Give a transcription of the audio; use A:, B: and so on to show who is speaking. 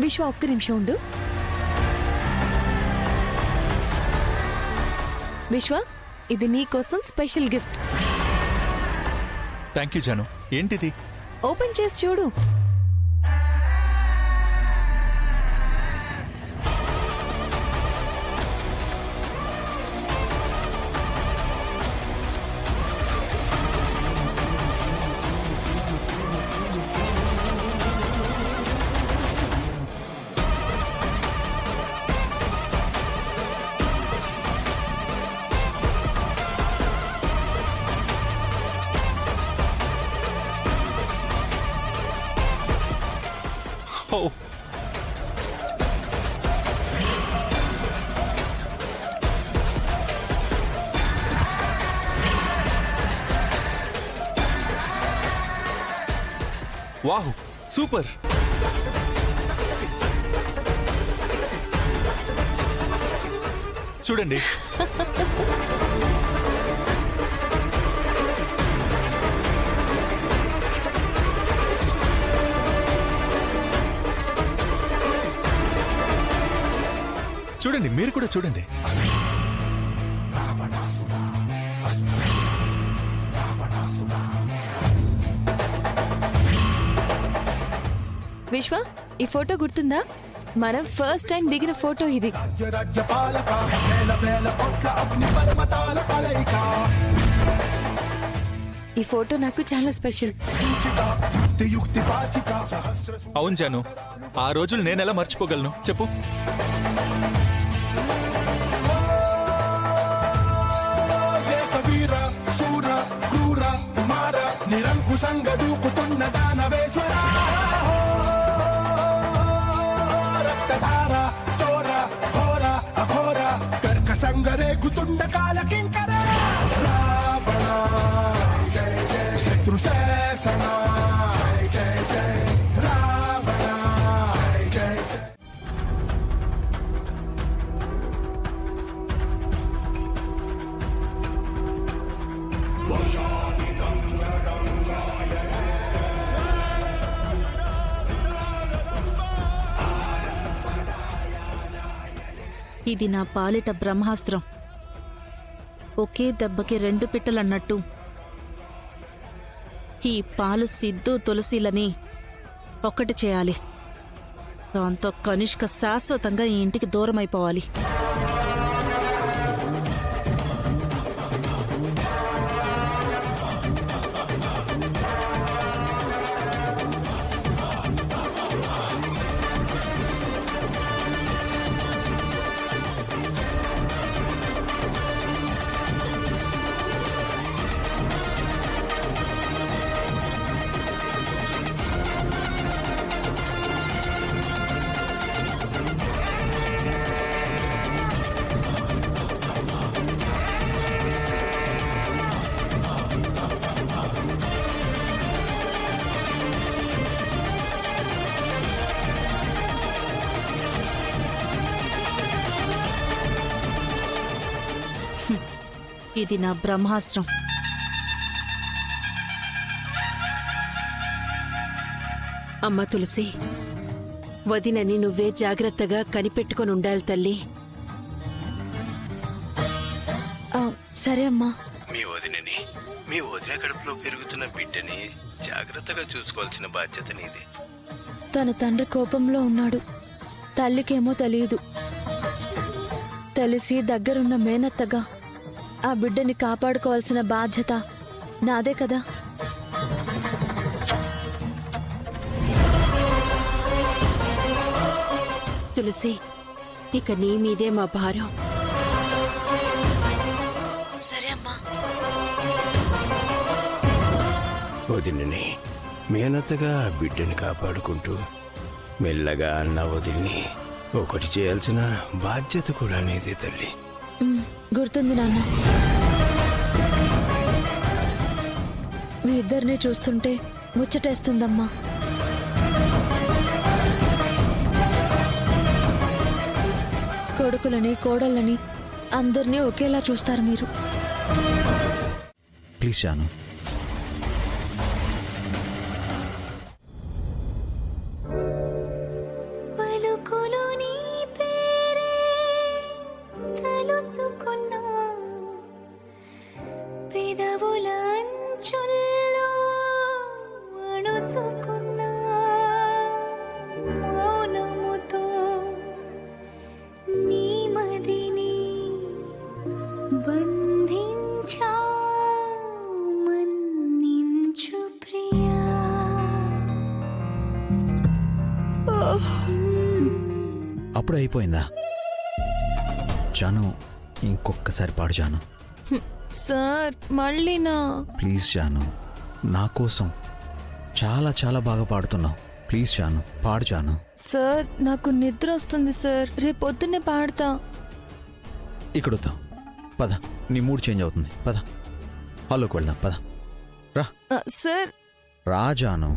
A: విశ్వ ఒక్క నిమిషం ఉండు. విశ్వ, ఇది నీ కోసం special gift.
B: Thank you Janu. ఏంటిది?
A: ఓపెన్ చేసి చూడు.
B: Oh wow, super. చూడండి. చూడండి, మీరు కూడా చూడండి.
A: విశ్వ, ఈ ఫోటో గుర్తుందా? మనం ఫస్ట్ టైం దిగిన ఫోటో ఇది. ఈ ఫోటో నాకు చాలా స్పెషల్.
B: అవును జాను, ఆ రోజులు నేనెలా మర్చిపోగలను చెప్పు.
C: నిరంకుశంగ దూకుతున్న దానవేశ్వర, రక్తధార చోర ఘోర అఘోర కర్కసంగ రేగుతుండ కాలకింకర, రావణ శత్రు శాసన, జయ జయ రావణ, జయ జయ.
D: ఇది నా పాలిట బ్రహ్మాస్త్రం. ఒకే దెబ్బకి 2 పిట్టలన్నట్టు ఈ పాలు సిద్ధు తులసిలని ఒక్కటి చేయాలి. దాంతో కనిష్క శాశ్వతంగా ఈ ఇంటికి దూరమైపోవాలి. ఇది నా బ్రహ్మాస్త్రం.
E: అమ్మ తులసి, వదినని నువ్వే జాగ్రత్తగా కనిపెట్టుకొని ఉండాలి తల్లి.
A: సరే అమ్మా.
F: మీ వదిన కడుపులో పెరుగుతున్న బిడ్డని జాగ్రత్తగా చూసుకోవాల్సిన బాధ్యత నీది.
A: తన తండ్రి కోపంలో ఉన్నాడు, తల్లికేమో తెలియదు. తెలిసి దగ్గరున్న మేనత్తగా ఆ బిడ్డని కాపాడుకోవాల్సిన బాధ్యత నాదే కదా.
E: తులసి, ఇక నీ మీదే మా భారం.
A: సరే అమ్మా.
F: వదినని మేనత్తగా బిడ్డని కాపాడుకుంటూ మెల్లగా అన్న వదిలిని ఒకటి చేయాల్సిన బాధ్యత కూడా నీదే తల్లి.
A: గుర్తుంది నాన్న. మీ ఇద్దరిని చూస్తుంటే ముచ్చటేస్తుందమ్మా. కొడుకులని కోడళ్ళని అందరినీ ఒకేలా చూస్తారు మీరు.
G: ప్లీజ్ జాను. పెదవుల అంచుల్లో అణుచుకున్న మౌనముతో నీ మదిని బంధించా మన్నించు ప్రియా.
H: అప్పుడు అయిపోయిందా? జాను, ఇంకొక్కసారి పాడు జాను.
A: సార్ మళ్ళీనా?
H: ప్లీజ్ జాను, నా కోసం. చాలా చాలా బాగా పాడుతున్నావు. ప్లీజ్ జాను, పాడు జాను.
A: సార్ నాకు నిద్ర వస్తుంది సార్, రేపు పొద్దున్నే పాడతా.
H: ఇక్కడ వద్దాం, పద. నీ మూడ్ చేంజ్ అవుతుంది, పద. హాల్లోకి వెళ్దాం, పద. రా
A: సార్
H: రా జాను.